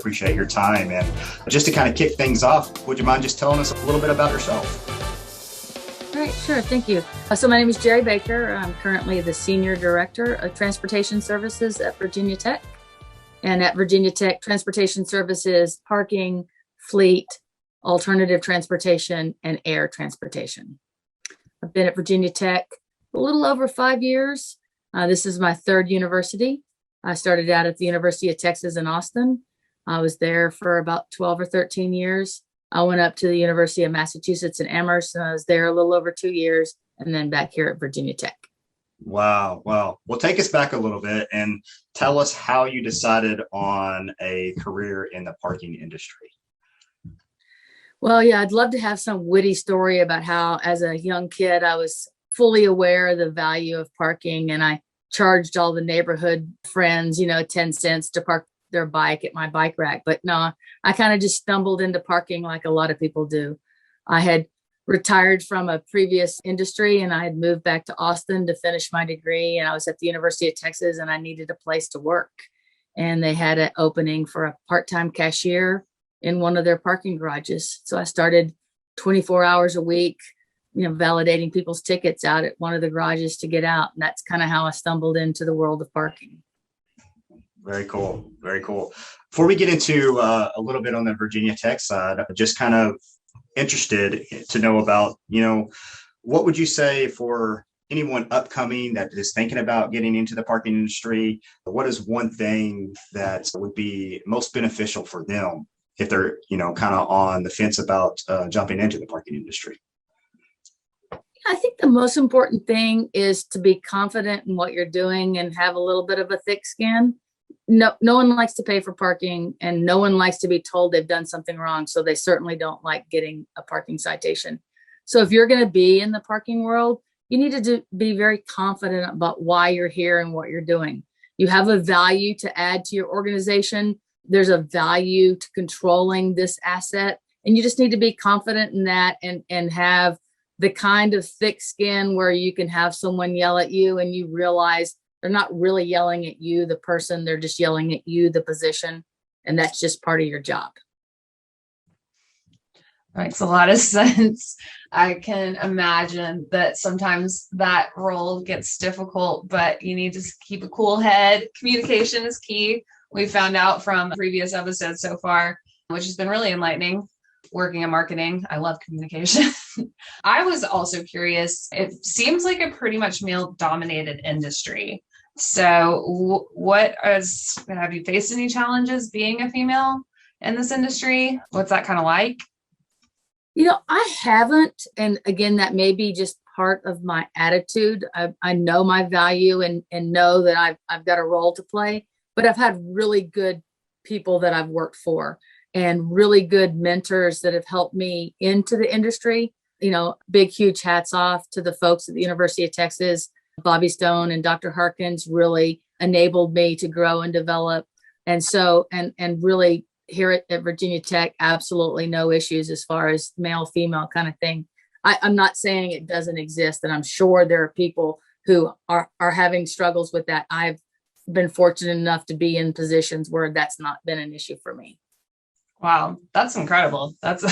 appreciate your time. And just to kind of kick things off, would you mind just telling us a little bit about yourself? All right, sure. Thank you. So my name is Jeri Baker. I'm currently the Senior Director of Transportation Services at Virginia Tech. And at Virginia Tech, transportation services, parking, fleet, alternative transportation, and air transportation. I've been at Virginia Tech a little over 5 years. This is my third university. I started out at the University of Texas in Austin. I was there for about 12 or 13 years. I went up to the University of Massachusetts in Amherst, and I was there a little over 2 years, and then back here at Virginia Tech. Wow. Well, take us back a little bit and tell us how you decided on a career in the parking industry. Well, yeah, I'd love to have some witty story about how, as a young kid, I was fully aware of the value of parking, and I charged all the neighborhood friends, 10 cents to park their bike at my bike rack. But no, I kind of just stumbled into parking like a lot of people do. I had retired from a previous industry and I had moved back to Austin to finish my degree. And I was at the University of Texas and I needed a place to work. And they had an opening for a part-time cashier in one of their parking garages. So I started 24 hours a week, validating people's tickets out at one of the garages to get out. And that's kind of how I stumbled into the world of parking. Very cool. Very cool. Before we get into a little bit on the Virginia Tech side, I'm just kind of interested to know about, what would you say for anyone upcoming that is thinking about getting into the parking industry? What is one thing that would be most beneficial for them if they're, kind of on the fence about jumping into the parking industry? I think the most important thing is to be confident in what you're doing and have a little bit of a thick skin. No one likes to pay for parking, and no one likes to be told they've done something wrong. So they certainly don't like getting a parking citation. So if you're going to be in the parking world, you need to be very confident about why you're here and what you're doing. You have a value to add to your organization. There's a value to controlling this asset, and you just need to be confident in that and have the kind of thick skin where you can have someone yell at you and you realize they're not really yelling at you, the person, they're just yelling at you, the position. And that's just part of your job. Makes a lot of sense. I can imagine that sometimes that role gets difficult, but you need to keep a cool head. Communication is key. We found out from previous episodes so far, which has been really enlightening. Working in marketing, I love communication. I was also curious. It seems like a pretty much male-dominated industry. So have you faced any challenges being a female in this industry? What's that kind of like? I haven't. And again, that may be just part of my attitude. I know my value and know that I've got a role to play, but I've had really good people that I've worked for and really good mentors that have helped me into the industry. Big, huge hats off to the folks at the University of Texas. Bobby Stone and Dr. Harkins really enabled me to grow and develop. And so, and really here at Virginia Tech, absolutely no issues as far as male, female kind of thing. I'm not saying it doesn't exist. And I'm sure there are people who are having struggles with that. I've been fortunate enough to be in positions where that's not been an issue for me. Wow, that's incredible. That's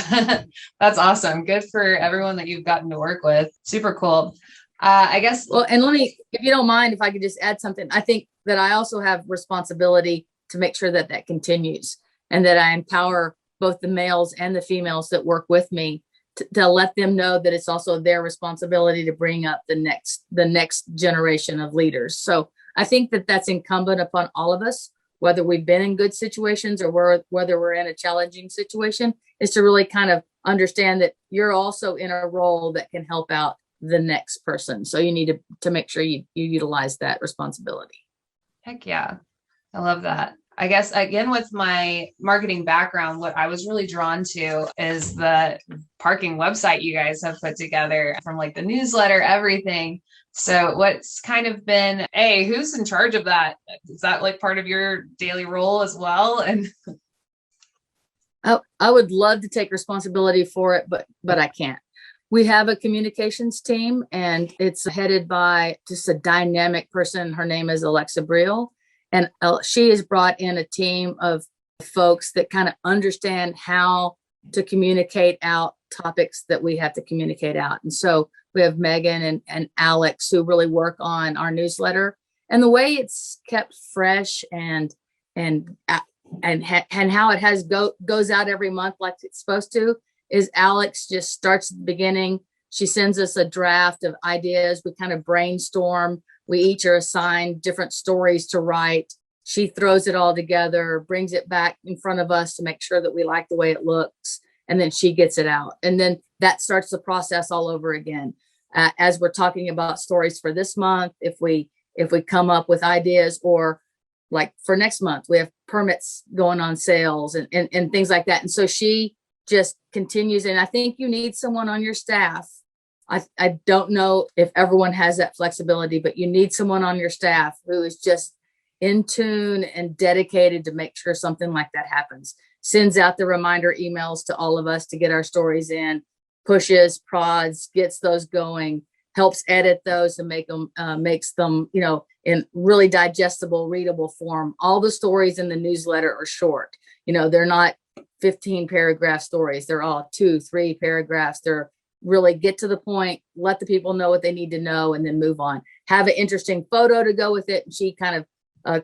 that's awesome. Good for everyone that you've gotten to work with. Super cool. I guess. Well, and let me, if you don't mind, if I could just add something, I think that I also have responsibility to make sure that that continues and that I empower both the males and the females that work with me to let them know that it's also their responsibility to bring up the next generation of leaders. So I think that that's incumbent upon all of us, whether we've been in good situations or whether we're in a challenging situation, is to really kind of understand that you're also in a role that can help out the next person. So you need to make sure you utilize that responsibility. Heck yeah. I love that. I guess, again, with my marketing background, what I was really drawn to is the parking website you guys have put together, from like the newsletter, everything. So what's kind of been, who's in charge of that? Is that like part of your daily role as well? And I would love to take responsibility for it, but I can't. We have a communications team, and it's headed by just a dynamic person. Her name is Alexa Briel, and she has brought in a team of folks that kind of understand how to communicate out topics that we have to communicate out. And so we have Megan and Alex who really work on our newsletter, and the way it's kept fresh and how it goes out every month like it's supposed to is Alex just starts at the beginning. She sends us a draft of ideas. We kind of brainstorm. We each are assigned different stories to write. She throws it all together, brings it back in front of us to make sure that we like the way it looks. And then she gets it out. And then that starts the process all over again. As we're talking about stories for this month, if we come up with ideas, or like for next month, we have permits going on sales and things like that. And so she just continues. And I think you need someone on your staff. I don't know if everyone has that flexibility, but you need someone on your staff who is just in tune and dedicated to make sure something like that happens. Sends out the reminder emails to all of us to get our stories in, pushes, prods, gets those going, helps edit those and makes them, in really digestible, readable form. All the stories in the newsletter are short. They're not 15 paragraph stories. They're all 2-3 paragraphs. They're really get to the point, let the people know what they need to know, and then move on. Have an interesting photo to go with it. And she kind of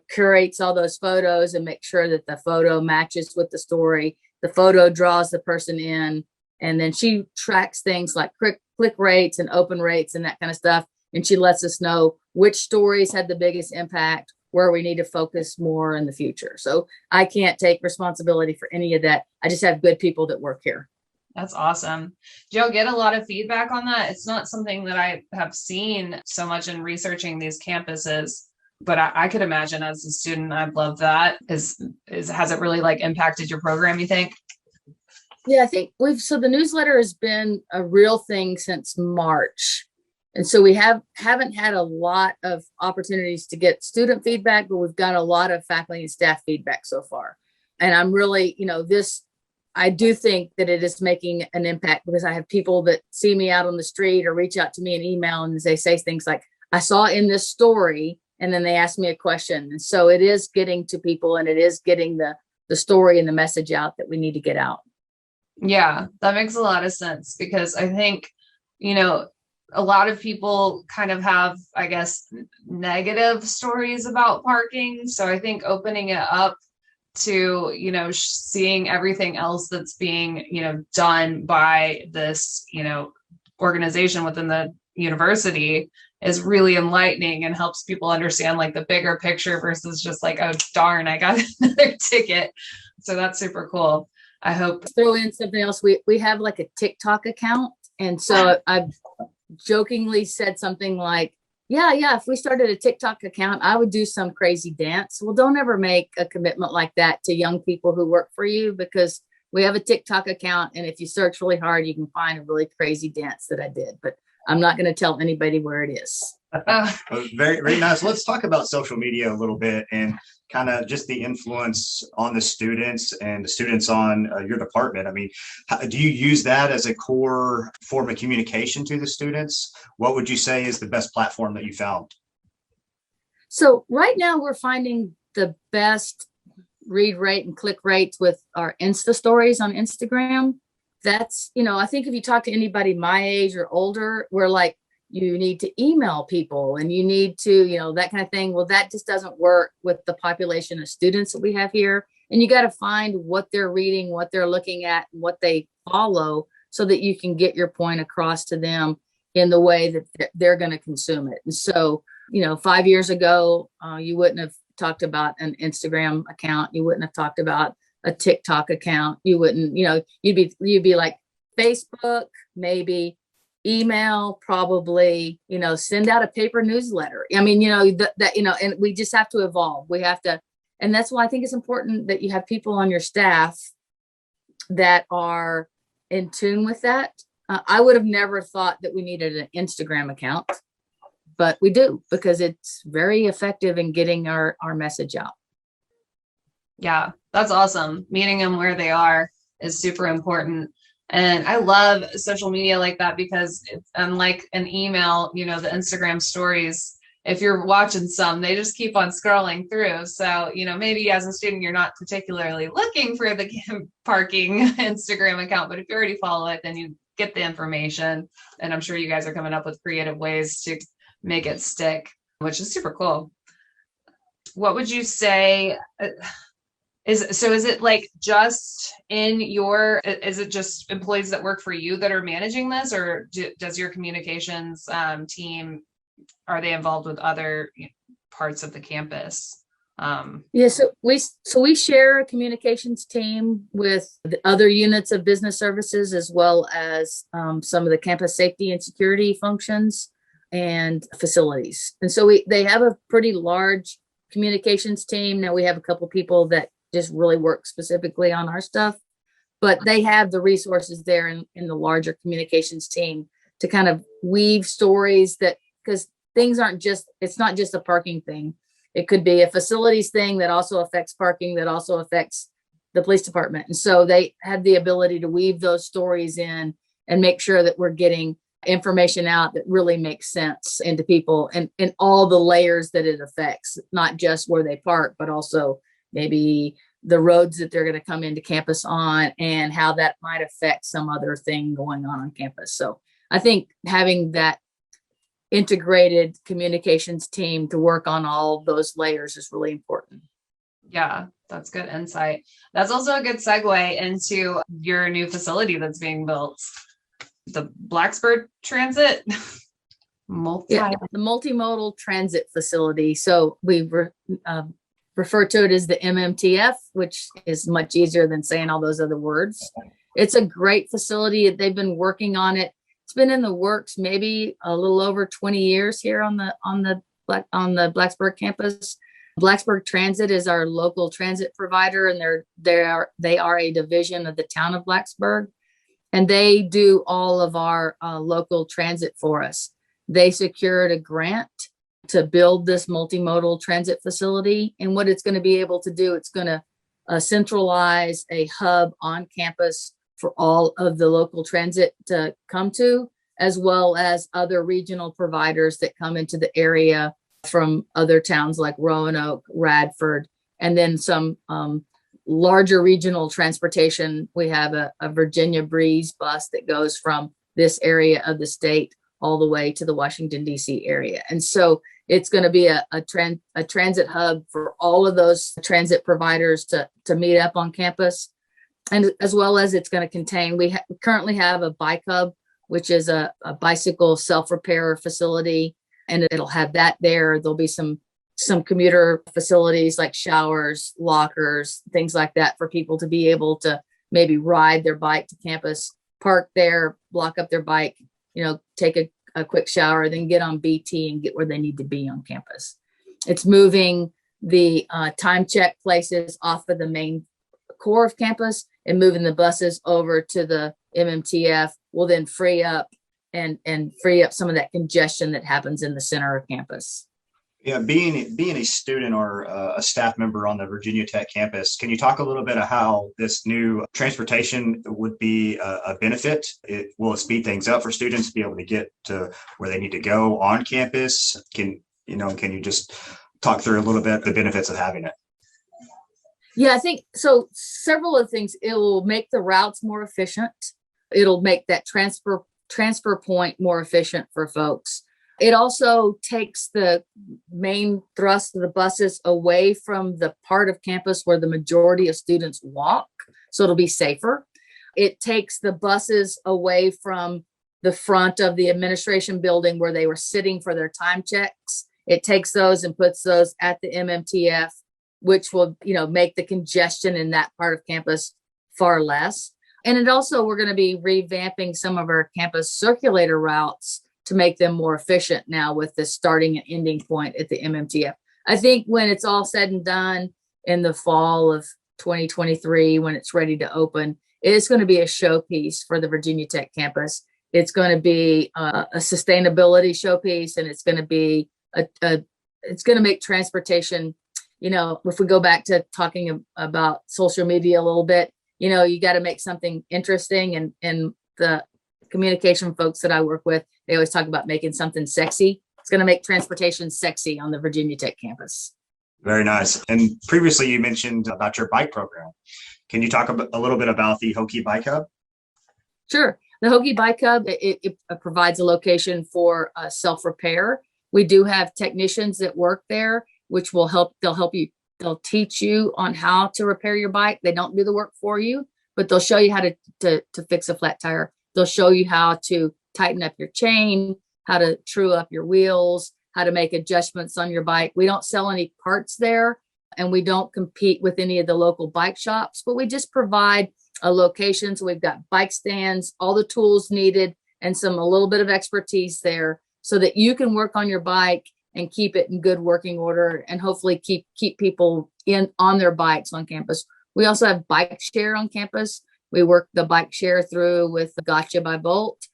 curates all those photos and make sure that the photo matches with the story. The photo draws the person in, and then she tracks things like click rates and open rates and that kind of stuff. And she lets us know which stories had the biggest impact, where we need to focus more in the future. So I can't take responsibility for any of that. I just have good people that work here. That's awesome. Do y'all get a lot of feedback on that? It's not something that I have seen so much in researching these campuses, but I could imagine as a student, I'd love that. Has it really impacted your program, you think? Yeah, I think so the newsletter has been a real thing since March. And so we haven't had a lot of opportunities to get student feedback, but we've got a lot of faculty and staff feedback so far. And I'm really, I do think that it is making an impact, because I have people that see me out on the street or reach out to me in email, and they say things like, I saw in this story, and then they ask me a question. And so it is getting to people, and it is getting the story and the message out that we need to get out. Yeah, that makes a lot of sense, because I think, a lot of people kind of have, I guess, negative stories about parking. So I think opening it up to, seeing everything else that's being, done by this, organization within the university is really enlightening and helps people understand the bigger picture versus just oh, darn, I got another ticket. So that's super cool. I hope. Throw in something else. We have a TikTok account. And so I've jokingly said something like, yeah, if we started a TikTok account, I would do some crazy dance. Well, don't ever make a commitment like that to young people who work for you, because we have a TikTok account. And if you search really hard, you can find a really crazy dance that I did, but I'm not going to tell anybody where it is. Very, very nice. Let's talk about social media a little bit, and kind of just the influence on the students and the students on your department. I mean, do you use that as a core form of communication to the students? What would you say is the best platform that you found? So right now we're finding the best read rate and click rates with our Insta stories on Instagram. That's, I think if you talk to anybody my age or older, we're you need to email people and you need to, that kind of thing. Well, that just doesn't work with the population of students that we have here. And you got to find what they're reading, what they're looking at, what they follow, so that you can get your point across to them in the way that they're going to consume it. And so, 5 years ago, you wouldn't have talked about an Instagram account. You wouldn't have talked about a TikTok account. You wouldn't, you'd be like Facebook, maybe. Email, probably, send out a paper newsletter. I mean, and we just have to evolve. We have to, and that's why I think it's important that you have people on your staff that are in tune with that. I would have never thought that we needed an Instagram account, but we do, because it's very effective in getting our message out. Yeah, that's awesome. Meeting them where they are is super important. And I love social media like that, because it's unlike an email, the Instagram stories, if you're watching some, they just keep on scrolling through. So, maybe as a student, you're not particularly looking for the parking Instagram account, but if you already follow it, then you get the information. And I'm sure you guys are coming up with creative ways to make it stick, which is super cool. What would you say is it like just is it just employees that work for you that are managing this, or does your communications team, are they involved with other parts of the campus? Yeah, so we share a communications team with the other units of business services, as well as some of the campus safety and security functions and facilities. And so they have a pretty large communications team. Now we have a couple people that just really work specifically on our stuff, but they have the resources there in the larger communications team to kind of weave stories because things it's not just a parking thing. It could be a facilities thing that also affects parking, that also affects the police department. And so they have the ability to weave those stories in and make sure that we're getting information out that really makes sense into people and all the layers that it affects, not just where they park, but also maybe the roads that they're going to come into campus on and how that might affect some other thing going on campus. So I think having that integrated communications team to work on all those layers is really important. Yeah, that's good insight. That's also a good segue into your new facility that's being built, the Blacksburg Transit. The multi-modal transit facility. So we refer to it as the MMTF, which is much easier than saying all those other words. It's a great facility. They've been working on it. It's been in the works maybe a little over 20 years here on the Blacksburg campus. Blacksburg Transit is our local transit provider, and they are a division of the town of Blacksburg, and they do all of our local transit for us. They secured a grant to build this multimodal transit facility, and what it's going to be able to do, it's going to centralize a hub on campus for all of the local transit to come to, as well as other regional providers that come into the area from other towns like Roanoke, Radford, and then some larger regional transportation. We have a Virginia Breeze bus that goes from this area of the state all the way to the Washington, D.C. area. And so it's going to be a transit hub for all of those transit providers to meet up on campus. And as well as it's going to contain, we currently have a bike hub, which is a bicycle self-repair facility, and it'll have that there. There'll be some commuter facilities like showers, lockers, things like that for people to be able to maybe ride their bike to campus, park there, block up their bike, take a quick shower, then get on BT and get where they need to be on campus. It's moving the time check places off of the main core of campus and moving the buses over to the MMTF will then free up some of that congestion that happens in the center of campus. Yeah, being a student or a staff member on the Virginia Tech campus, can you talk a little bit of how this new transportation would be a benefit? Will it speed things up for students to be able to get to where they need to go on campus? Can you just talk through a little bit the benefits of having it? Yeah, I think so. Several of the things, it will make the routes more efficient. It'll make that transfer point more efficient for folks. It also takes the main thrust of the buses away from the part of campus where the majority of students walk, so it'll be safer. It takes the buses away from the front of the administration building where they were sitting for their time checks. It takes those and puts those at the MMTF, which will, make the congestion in that part of campus far less. And it also, we're going to be revamping some of our campus circulator routes to make them more efficient now with the starting and ending point at the MMTF. I think when it's all said and done in the fall of 2023, when it's ready to open, it's going to be a showpiece for the Virginia Tech campus. It's going to be a sustainability showpiece, and it's going to be it's going to make transportation, if we go back to talking about social media a little bit, you got to make something interesting, and the communication folks that I work with, they always talk about making something sexy. It's going to make transportation sexy on the Virginia Tech campus. Very nice. And previously you mentioned about your bike program. Can you talk a little bit about the Hokie Bike Hub? Sure. The Hokie Bike Hub, it provides a location for self-repair. We do have technicians that work there, which will help. They'll help you. They'll teach you on how to repair your bike. They don't do the work for you, but they'll show you how to fix a flat tire. They'll show you how to tighten up your chain, how to true up your wheels, how to make adjustments on your bike. We don't sell any parts there, and we don't compete with any of the local bike shops, but we just provide a location. So we've got bike stands, all the tools needed, and a little bit of expertise there so that you can work on your bike and keep it in good working order, and hopefully keep people on their bikes on campus. We also have bike share on campus. We work the bike share through with Gotcha by Bolt.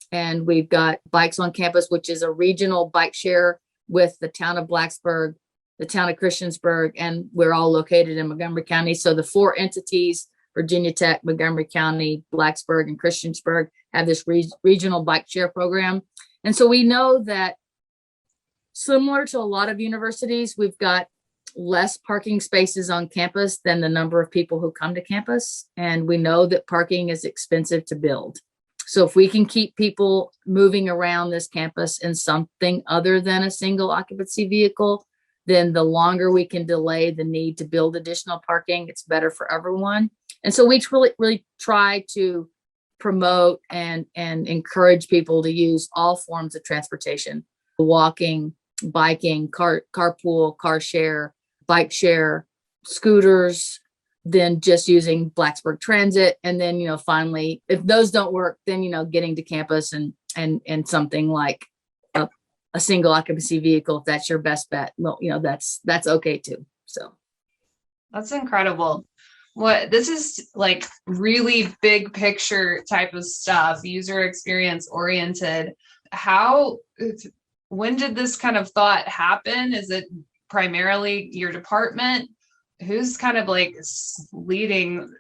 And we've got Bikes on Campus, which is a regional bike share with the town of Blacksburg, the town of Christiansburg, and we're all located in Montgomery County. So the 4 entities, Virginia Tech, Montgomery County, Blacksburg, and Christiansburg, have this regional bike share program. And so we know that, similar to a lot of universities, we've got less parking spaces on campus than the number of people who come to campus. And we know that parking is expensive to build. So if we can keep people moving around this campus in something other than a single occupancy vehicle, then the longer we can delay the need to build additional parking, it's better for everyone. And so we really try to promote and encourage people to use all forms of transportation: walking, biking, carpool, car share, bike share, scooters, then just using Blacksburg Transit. And then, finally, if those don't work, then, getting to campus and something like a single occupancy vehicle, if that's your best bet. Well, that's okay too. So that's incredible. This is like really big picture type of stuff, user experience oriented. When did this kind of thought happen? Is it primarily your department? Who's kind of like leading?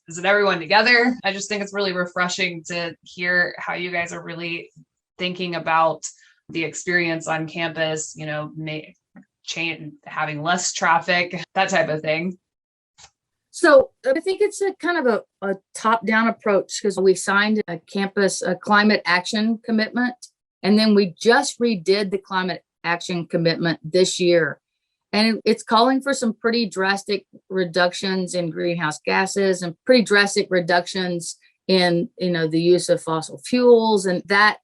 Is it everyone together? I just think it's really refreshing to hear how you guys are really thinking about the experience on campus, having less traffic, that type of thing. So I think it's a kind of a top-down approach, because we signed a climate action commitment, and then we just redid the climate action commitment this year. And it's calling for some pretty drastic reductions in greenhouse gases and pretty drastic reductions in, the use of fossil fuels, and that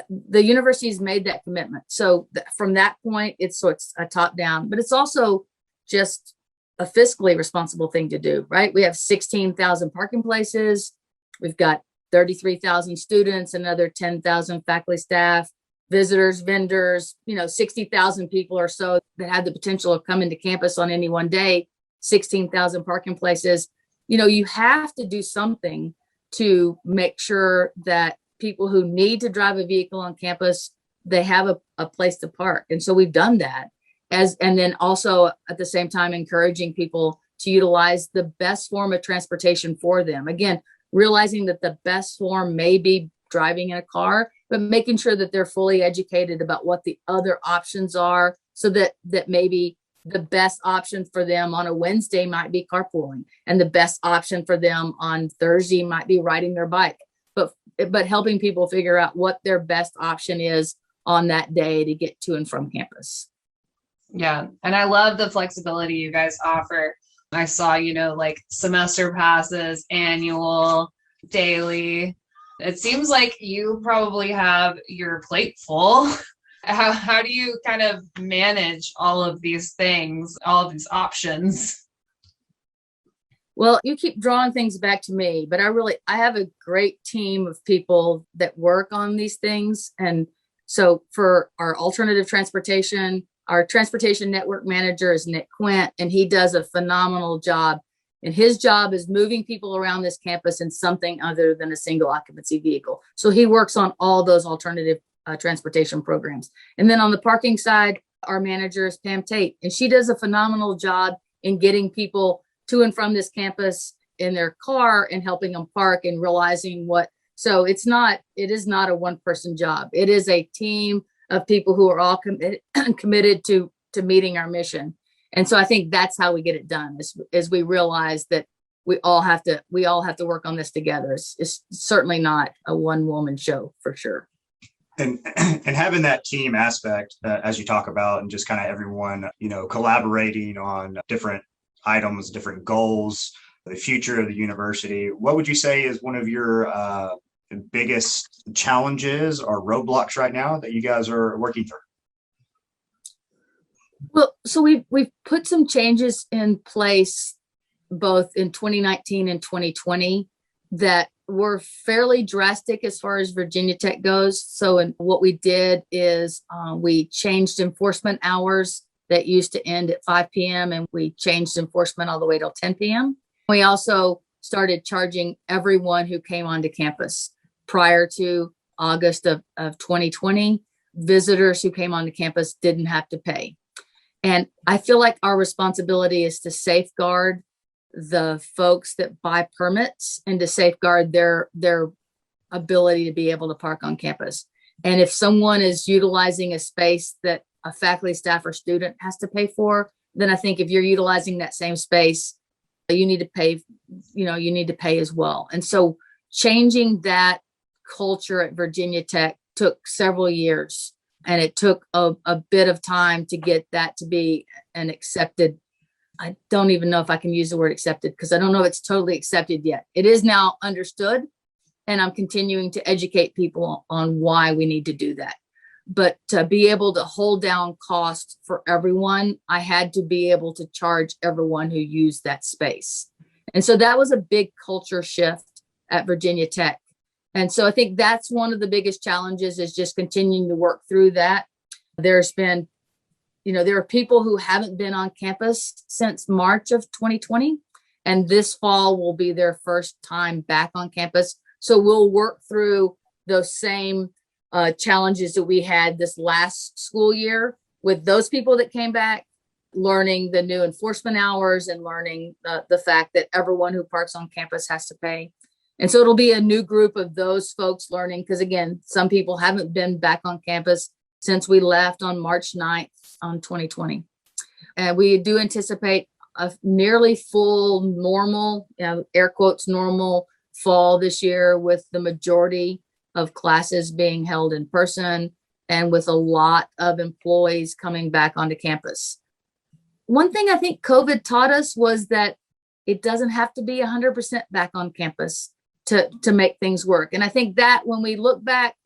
the university's made that commitment. So from that point, it's a top down, but it's also just a fiscally responsible thing to do, right? We have 16,000 parking places. We've got 33,000 students, another 10,000 faculty, staff, visitors, vendors, 60,000 people or so that had the potential of coming to campus on any one day, 16,000 parking places. You have to do something to make sure that people who need to drive a vehicle on campus, they have a place to park. And so we've done that. And then also at the same time, encouraging people to utilize the best form of transportation for them. Again, realizing that the best form may be driving in a car, but making sure that they're fully educated about what the other options are, so that maybe the best option for them on a Wednesday might be carpooling, and the best option for them on Thursday might be riding their bike, but helping people figure out what their best option is on that day to get to and from campus. Yeah. And I love the flexibility you guys offer. I saw, like semester passes, annual, daily. It seems like you probably have your plate full. How do you kind of manage all of these things, all of these options? Well, you keep drawing things back to me, but I have a great team of people that work on these things. And so for our alternative transportation, our transportation network manager is Nick Quint, and he does a phenomenal job. And his job is moving people around this campus in something other than a single occupancy vehicle. So he works on all those alternative transportation programs. And then on the parking side, our manager is Pam Tate, and she does a phenomenal job in getting people to and from this campus in their car and helping them park and realizing so it is not a one-person job. It is a team of people who are all committed to meeting our mission. And so I think that's how we get it done, is we realize that we all have to work on this together. It's certainly not a one woman show, for sure. And having that team aspect, as you talk about, and just kind of everyone, collaborating on different items, different goals, the future of the university. What would you say is one of your biggest challenges or roadblocks right now that you guys are working through? Well, so we've put some changes in place both in 2019 and 2020 that were fairly drastic as far as Virginia Tech goes. So what we did is we changed enforcement hours that used to end at 5 p.m. and we changed enforcement all the way till 10 p.m. We also started charging everyone who came onto campus prior to August of 2020. Visitors who came onto campus didn't have to pay. And I feel like our responsibility is to safeguard the folks that buy permits and to safeguard their ability to be able to park on campus. And if someone is utilizing a space that a faculty, staff, or student has to pay for, then I think if you're utilizing that same space, you need to pay, you need to pay as well. And so changing that culture at Virginia Tech took several years. And it took a bit of time to get that to be an accepted. I don't even know if I can use the word accepted, because I don't know if it's totally accepted yet. It is now understood, and I'm continuing to educate people on why we need to do that. But to be able to hold down costs for everyone, I had to be able to charge everyone who used that space. And so that was a big culture shift at Virginia Tech. And so I think that's one of the biggest challenges, is just continuing to work through that. There's been, there are people who haven't been on campus since March of 2020, and this fall will be their first time back on campus. So we'll work through those same challenges that we had this last school year with those people that came back, learning the new enforcement hours and learning the fact that everyone who parks on campus has to pay. And so it'll be a new group of those folks learning, because again, some people haven't been back on campus since we left on March 9th on 2020. And we do anticipate a nearly full normal, air quotes, normal fall this year, with the majority of classes being held in person and with a lot of employees coming back onto campus. One thing I think COVID taught us was that it doesn't have to be 100% back on campus to make things work. And I think that when we look back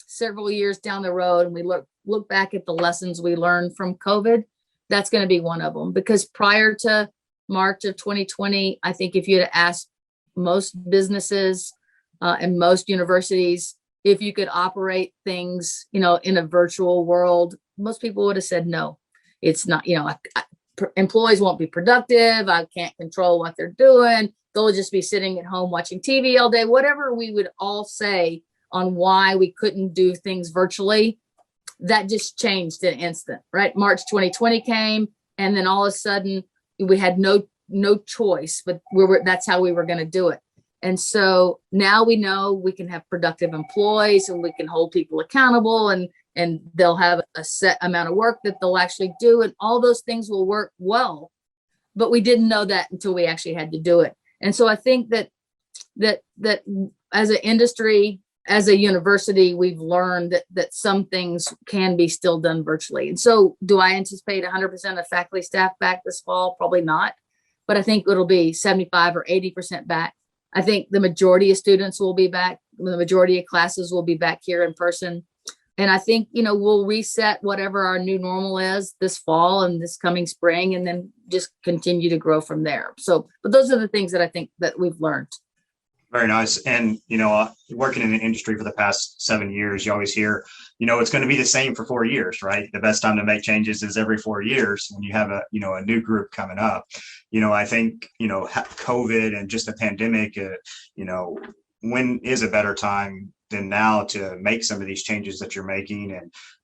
several years down the road and we look back at the lessons we learned from COVID, that's going to be one of them. Because prior to March of 2020, I think if you had asked most businesses and most universities if you could operate things, in a virtual world, most people would have said no. It's not, employees won't be productive. I can't control what they're doing. They'll just be sitting at home watching TV all day. Whatever we would all say on why we couldn't do things virtually, that just changed in an instant, right? March 2020 came, and then all of a sudden we had no choice, but that's how we were going to do it. And so now we know we can have productive employees, and we can hold people accountable, and they'll have a set amount of work that they'll actually do, and all those things will work well. But we didn't know that until we actually had to do it. And so I think that as an industry, as a university, we've learned that some things can be still done virtually. And so do I anticipate 100% of faculty staff back this fall? Probably not. But I think it'll be 75 or 80% back. I think the majority of students will be back. The majority of classes will be back here in person. And I think, we'll reset whatever our new normal is this fall and this coming spring, and then just continue to grow from there. So, but those are the things that I think that we've learned. Very nice. And, working in the industry for the past 7 years, you always hear, it's going to be the same for 4 years, right? The best time to make changes is every 4 years when you have a new group coming up. I think, COVID and just the pandemic, when is a better time than now to make some of these changes that you're making,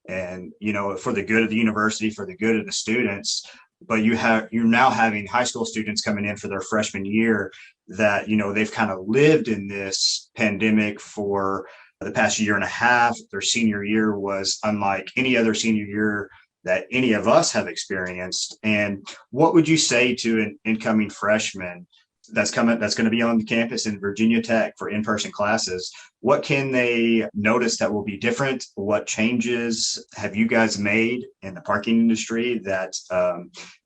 and for the good of the university, for the good of the students. But you're now having high school students coming in for their freshman year that they've kind of lived in this pandemic for the past year and a half. Their senior year was unlike any other senior year that any of us have experienced. And what would you say to an incoming freshman that's going to be on campus in Virginia Tech for in-person classes? What can they notice that will be different? What changes have you guys made in the parking industry that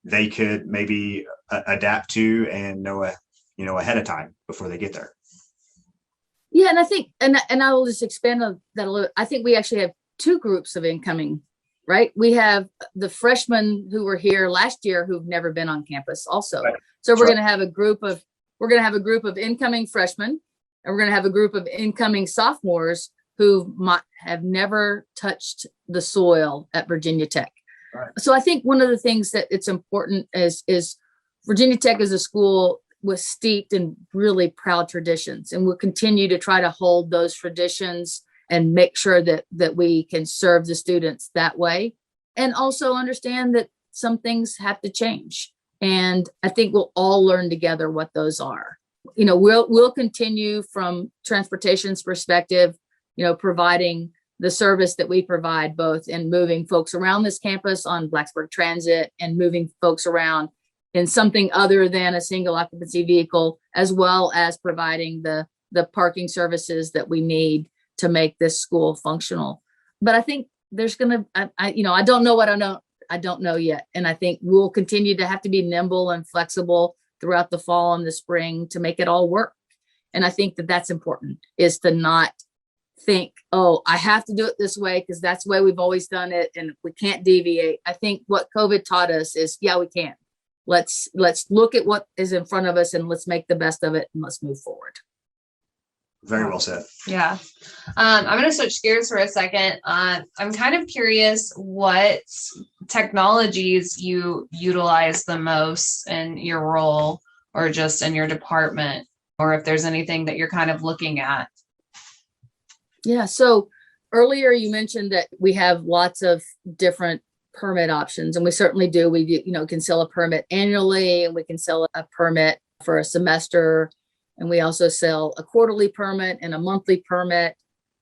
they could maybe adapt to and know ahead of time before they get there? Yeah, and I think, and I will just expand on that a little. I think we actually have two groups of incoming, right? We have the freshmen who were here last year who've never been on campus also. Right. So we're going to have a group of incoming freshmen, and we're going to have a group of incoming sophomores who might have never touched the soil at Virginia Tech. Right. So I think one of the things that it's important is Virginia Tech is a school was steeped in really proud traditions, and we'll continue to try to hold those traditions and make sure that we can serve the students that way, and also understand that some things have to change. And I think we'll all learn together what those are. We'll continue from transportation's perspective, providing the service that we provide, both in moving folks around this campus on Blacksburg Transit and moving folks around in something other than a single occupancy vehicle, as well as providing the parking services that we need to make this school functional. But I think there's I don't know what I don't know yet. And I think we'll continue to have to be nimble and flexible throughout the fall and the spring to make it all work. And I think that that's important, is to not think, oh, I have to do it this way because that's the way we've always done it and we can't deviate. I think what COVID taught us is, yeah, we can. Let's look at what is in front of us and let's make the best of it and let's move forward. Very well said. Yeah. I'm going to switch gears for a second. I'm kind of curious what technologies you utilize the most in your role or just in your department, or if there's anything that you're kind of looking at. Yeah. So earlier you mentioned that we have lots of different permit options, and we certainly do. We can sell a permit annually, and we can sell a permit for a semester. And we also sell a quarterly permit and a monthly permit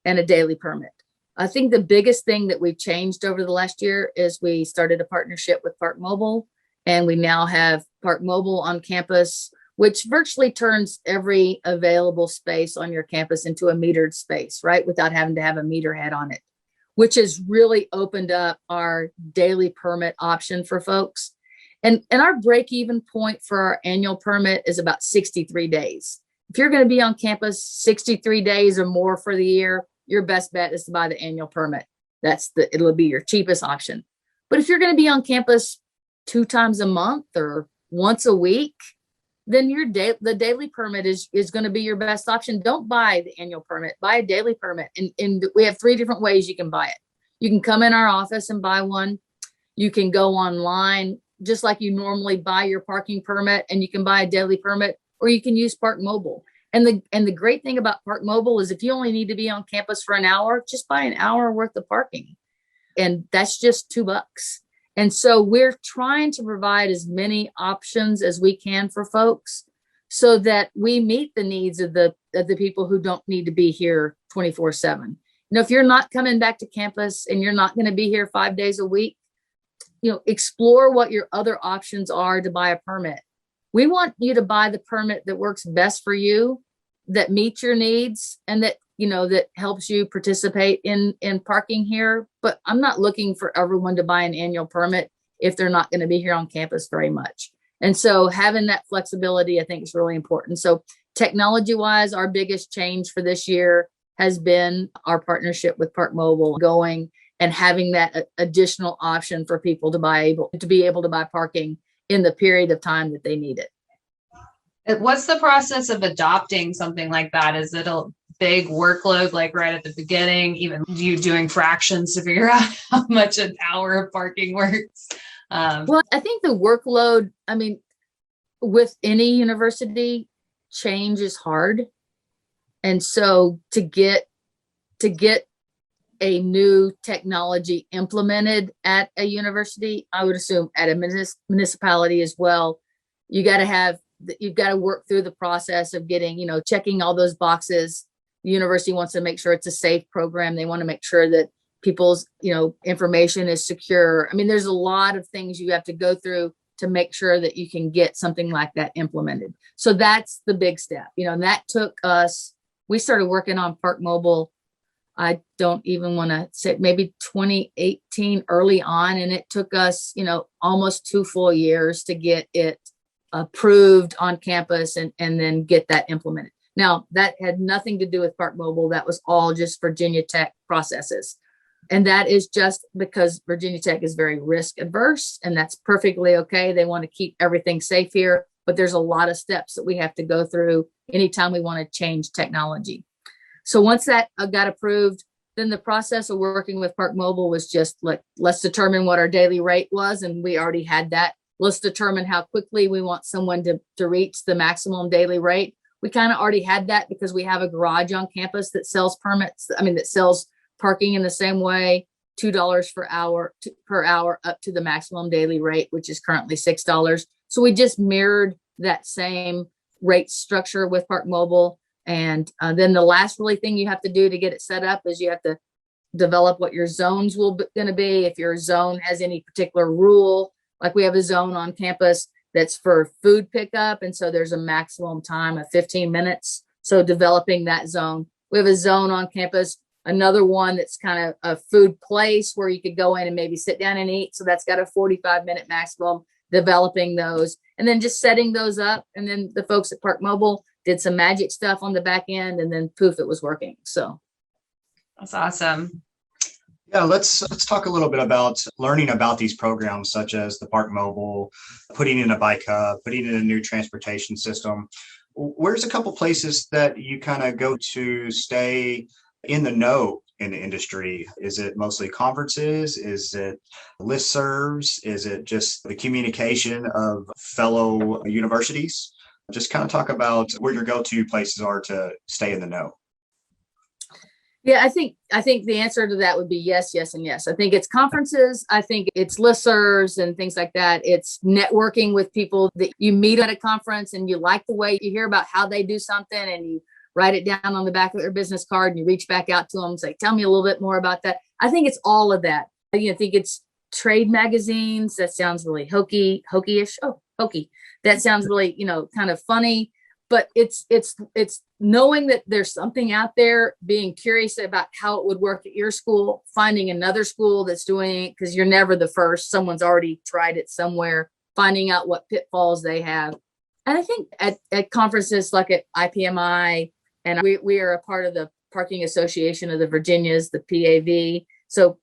and a daily permit. I think the biggest thing that we've changed over the last year is we started a partnership with Park Mobile, and we now have Park Mobile on campus, which virtually turns every available space on your campus into a metered space, right? Without having to have a meter head on it, which has really opened up our daily permit option for folks. And our break-even point for our annual permit is about 63 days. If you're going to be on campus 63 days or more for the year, your best bet is to buy the annual permit. It'll be your cheapest option. But if you're going to be on campus 2 times a month or once a week, then the daily permit is going to be your best option. Don't buy the annual permit, buy a daily permit. And we have 3 different ways you can buy it. You can come in our office and buy one. You can go online, just like you normally buy your parking permit, and you can buy a daily permit, or you can use Park Mobile. And the great thing about Park Mobile is if you only need to be on campus for an hour, just buy an hour worth of parking. And that's just $2. And so we're trying to provide as many options as we can for folks so that we meet the needs of the people who don't need to be here 24/7. If you're not coming back to campus and you're not going to be here 5 days a week, explore what your other options are to buy a permit. We want you to buy the permit that works best for you, that meets your needs, and that helps you participate in parking here. But I'm not looking for everyone to buy an annual permit if they're not going to be here on campus very much. And so having that flexibility, I think, is really important. So technology-wise, our biggest change for this year has been our partnership with Park Mobile going and having that additional option for people to be able to buy parking in the period of time that they need it. What's the process of adopting something like that? Is it a big workload, like right at the beginning, even you doing fractions to figure out how much an hour of parking works? Well, I think the workload, with any university, change is hard. And so to get a new technology implemented at a university, I would assume at a municipality as well, you've got to work through the process of getting, checking all those boxes The university wants to make sure it's a safe program. They want to make sure that people's, information is secure. I mean, there's a lot of things you have to go through to make sure that you can get something like that implemented. So that's the big step, and that took us, we started working on Park Mobile. I don't even want to say maybe 2018 early on. And it took us, almost 2 full years to get it approved on campus and then get that implemented. Now, that had nothing to do with Park Mobile. That was all just Virginia Tech processes. And that is just because Virginia Tech is very risk adverse, and that's perfectly okay. They want to keep everything safe here, but there's a lot of steps that we have to go through anytime we want to change technology. So once that got approved, then the process of working with Park Mobile was just like, let's determine what our daily rate was. And we already had that. Let's determine how quickly we want someone to reach the maximum daily rate. We kind of already had that because we have a garage on campus that sells permits. That sells parking in the same way, $2 per hour up to the maximum daily rate, which is currently $6. So we just mirrored that same rate structure with Park Mobile. And then the last really thing you have to do to get it set up is you have to develop what your zones will going to be. If your zone has any particular rule, like we have a zone on campus that's for food pickup. And so there's a maximum time of 15 minutes. So developing that zone. We have a zone on campus, another one that's kind of a food place where you could go in and maybe sit down and eat. So that's got a 45-minute maximum, developing those and then just setting those up. And then the folks at Park Mobile did some magic stuff on the back end, and then poof, it was working. So that's awesome. Yeah, let's talk a little bit about learning about these programs, such as the Park Mobile, putting in a bike hub, putting in a new transportation system. Where's a couple places that you kind of go to stay in the know in the industry? Is it mostly conferences? Is it listservs? Is it just the communication of fellow universities? Just kind of talk about where your go-to places are to stay in the know. Yeah, I think the answer to that would be yes, yes, and yes. I think it's conferences. I think it's listservs and things like that. It's networking with people that you meet at a conference and you like the way you hear about how they do something and you write it down on the back of their business card and you reach back out to them and say, tell me a little bit more about that. I think it's all of that. I think it's trade magazines. That sounds really hokey-ish. Oh, hokey. That sounds really, kind of funny. But it's knowing that there's something out there, being curious about how it would work at your school, finding another school that's doing it, because you're never the first. Someone's already tried it somewhere, finding out what pitfalls they have. And I think at conferences like at IPMI, and we are a part of the Parking Association of the Virginias, the PAV. So,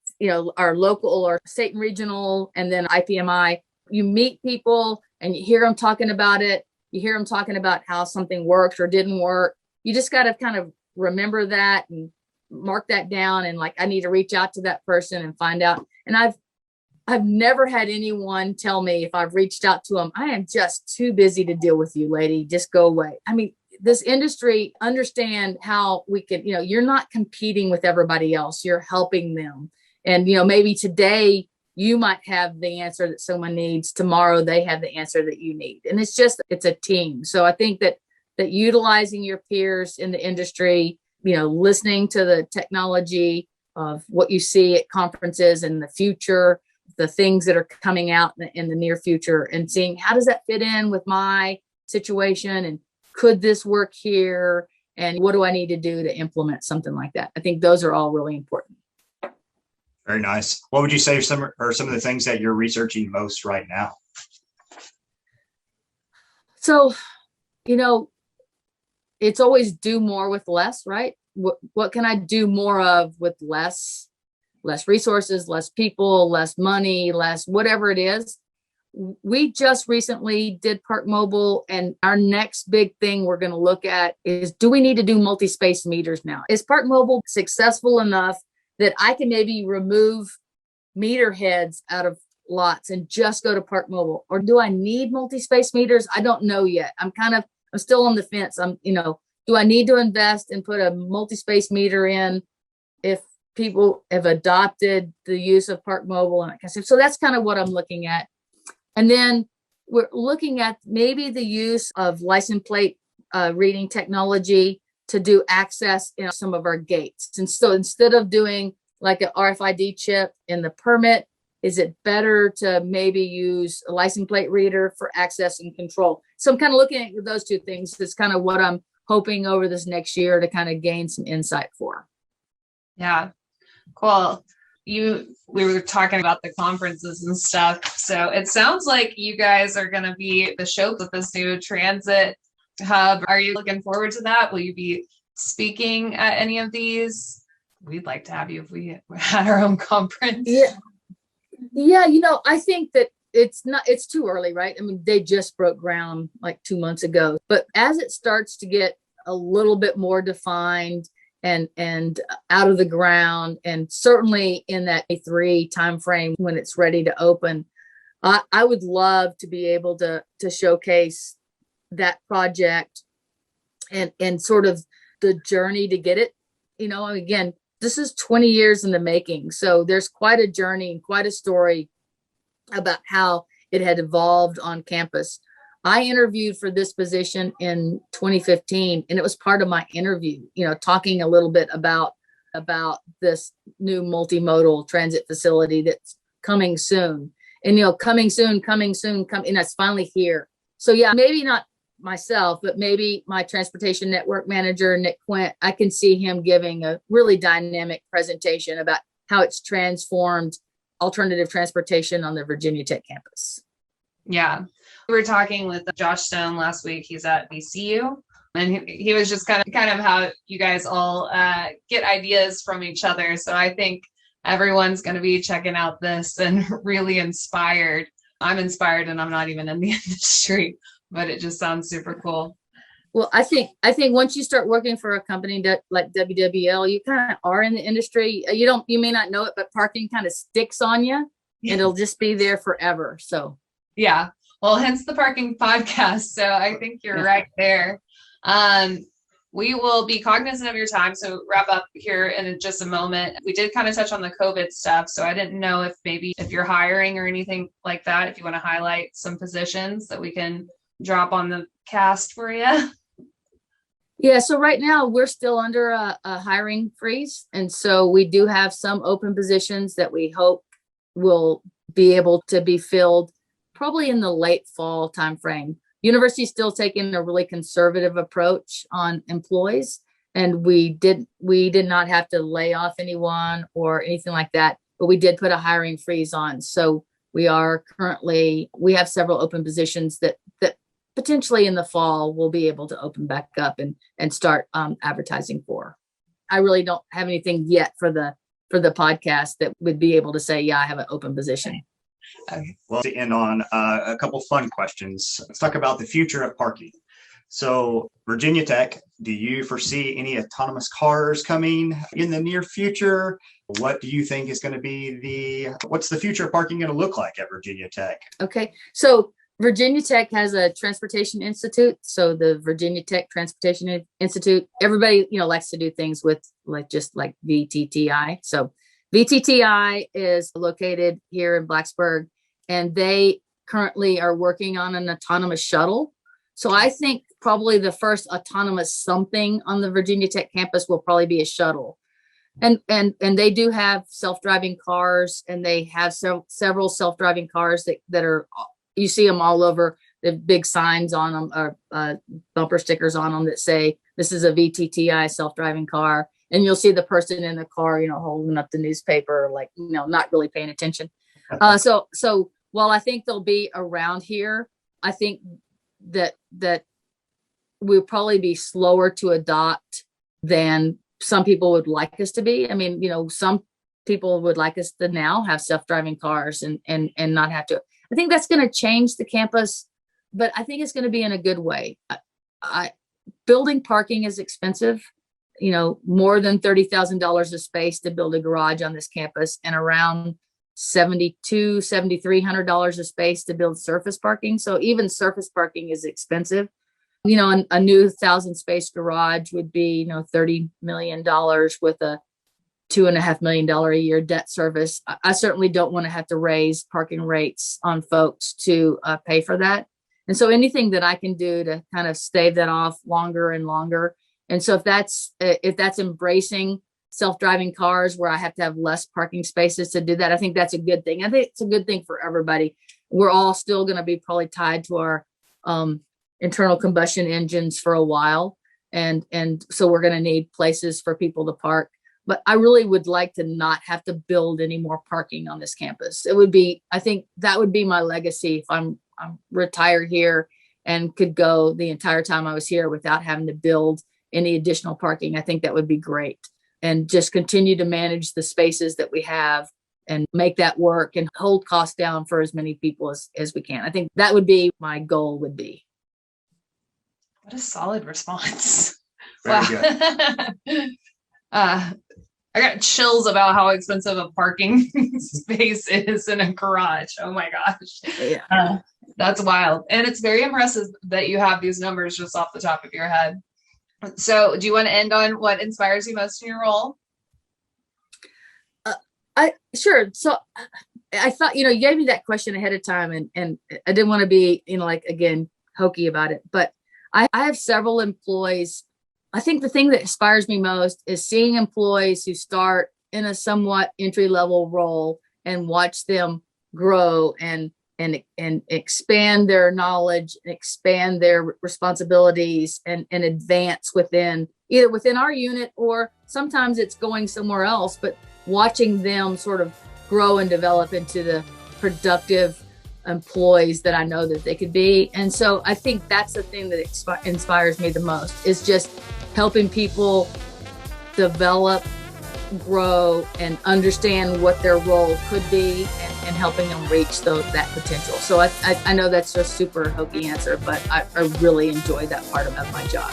our local or state and regional, and then IPMI, you meet people and you hear them talking about it. You hear them talking about how something worked or didn't work. You just got to kind of remember that and mark that down. And I need to reach out to that person and find out. And I've never had anyone tell me if I've reached out to them, I am just too busy to deal with you, lady. Just go away. I mean, this industry, understand how we can, you're not competing with everybody else. You're helping them. And, maybe today you might have the answer that someone needs. Tomorrow they have the answer that you need. And it's a team. So I think that utilizing your peers in the industry, listening to the technology of what you see at conferences in the future, the things that are coming out in the near future, and seeing how does that fit in with my situation, and could this work here, and what do I need to do to implement something like that? I think those are all really important. Very nice. What would you say are some of the things that you're researching most right now? So, it's always do more with less, right? What can I do more of with less resources, less people, less money, less whatever it is? We just recently did Park Mobile, and our next big thing we're going to look at is, do we need to do multi-space meters now? Is Park Mobile successful enough that I can maybe remove meter heads out of lots and just go to Park Mobile? Or do I need multi-space meters? I don't know yet. I'm still on the fence. Do I need to invest and put a multi-space meter in if people have adopted the use of Park Mobile? And so that's kind of what I'm looking at. And then we're looking at maybe the use of license plate reading technology to do access in some of our gates. And so instead of doing like an RFID chip in the permit, is it better to maybe use a license plate reader for access and control? So I'm kind of looking at those two things. That's kind of what I'm hoping over this next year to kind of gain some insight for. Yeah, cool. We were talking about the conferences and stuff. So it sounds like you guys are going to be the show with this new transit hub. Are you looking forward to that? Will you be speaking at any of these? We'd like to have you if we had our own conference. Yeah, I think that it's too early, right? I mean, they just broke ground like 2 months ago, but as it starts to get a little bit more defined and out of the ground, and certainly in that A3 timeframe when it's ready to open, I would love to be able to showcase that project and sort of the journey to get it. Again, this is 20 years in the making. So there's quite a journey and quite a story about how it had evolved on campus. I interviewed for this position in 2015, and it was part of my interview, talking a little bit about this new multimodal transit facility that's coming soon. And, coming soon, and it's finally here. So yeah, maybe not myself, but maybe my transportation network manager, Nick Quint, I can see him giving a really dynamic presentation about how it's transformed alternative transportation on the Virginia Tech campus. Yeah. We were talking with Josh Stone last week. He's at VCU, and he was just kind of how you guys all get ideas from each other. So I think everyone's going to be checking out this and really inspired. I'm inspired, and I'm not even in the industry, but it just sounds super cool. Well, I think once you start working for a company like WWL, you kind of are in the industry. You may not know it, but parking kind of sticks on you, and it'll just be there forever. So yeah, well, hence the parking podcast. So I think you're right there. We will be cognizant of your time, so wrap up here in just a moment. We did kind of touch on the COVID stuff, so I didn't know if you're hiring or anything like that, if you want to highlight some positions that we can drop on the cast for you. Yeah, so right now we're still under a hiring freeze. And so we do have some open positions that we hope will be able to be filled probably in the late fall timeframe. University is still taking a really conservative approach on employees, and we did not have to lay off anyone or anything like that, but we did put a hiring freeze on. So we have several open positions that potentially in the fall we'll be able to open back up and start advertising for. I really don't have anything yet for the podcast that would be able to say, yeah, I have an open position. Okay. Well, to end on a couple fun questions. Let's talk about the future of parking. So Virginia Tech, do you foresee any autonomous cars coming in the near future? What do you think is going to be what's the future of parking going to look like at Virginia Tech? Okay. So Virginia Tech has a transportation institute. So the Virginia Tech Transportation Institute, everybody, likes to do things with just like VTTI. So VTTI is located here in Blacksburg, and they currently are working on an autonomous shuttle. So I think probably the first autonomous something on the Virginia Tech campus will probably be a shuttle. And they do have self-driving cars, and they have several self-driving cars that are, you see them all over. They have big signs on them, or bumper stickers on them that say, this is a VTTI self-driving car. And you'll see the person in the car, holding up the newspaper, not really paying attention. So while I think they'll be around here, I think that we'll probably be slower to adopt than some people would like us to be. I mean, some people would like us to now have self-driving cars and not have to. I think that's going to change the campus, but I think it's going to be in a good way. Building parking is expensive. More than $30,000 a space to build a garage on this campus, and around $7,300 a space to build surface parking. So even surface parking is expensive. A new 1,000 space garage would be, $30 million with a $2.5 million a year debt service. I certainly don't want to have to raise parking rates on folks to pay for that. And so anything that I can do to kind of stave that off longer and longer And so if that's embracing self-driving cars where I have to have less parking spaces to do that, I think that's a good thing. I think it's a good thing for everybody. We're all still going to be probably tied to our internal combustion engines for a while. And so we're going to need places for people to park. But I really would like to not have to build any more parking on this campus. I think that would be my legacy if I'm retired here and could go the entire time I was here without having to build any additional parking. I think that would be great. And just continue to manage the spaces that we have and make that work and hold costs down for as many people as we can. I think that would be my goal would be. What a solid response. Very good. I got chills about how expensive a parking space is in a garage. Oh my gosh. Yeah. That's wild. And it's very impressive that you have these numbers just off the top of your head. So do you want to end on what inspires you most in your role? Sure. So I thought, you gave me that question ahead of time and I didn't want to be, again, hokey about it, but I have several employees. I think the thing that inspires me most is seeing employees who start in a somewhat entry-level role and watch them grow and expand their knowledge, expand their responsibilities and advance either within our unit or sometimes it's going somewhere else, but watching them sort of grow and develop into the productive employees that I know that they could be. And so I think that's the thing that inspires me the most is just helping people develop, grow, and understand what their role could be and helping them reach that potential. So I know that's a super hokey answer, but I really enjoy that part about my job.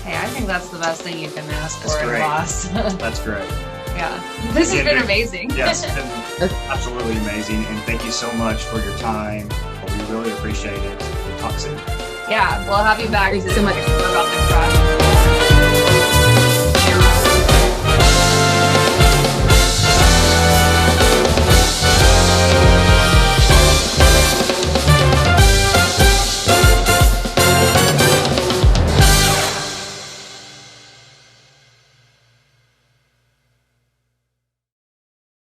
Hey, I think that's the best thing you can ask for in a boss. That's great. Yeah, this has been amazing. Yes, it's been absolutely amazing. And thank you so much for your time. We really appreciate it. We'll talk soon. Yeah, we'll have you back. Thank you so much. About the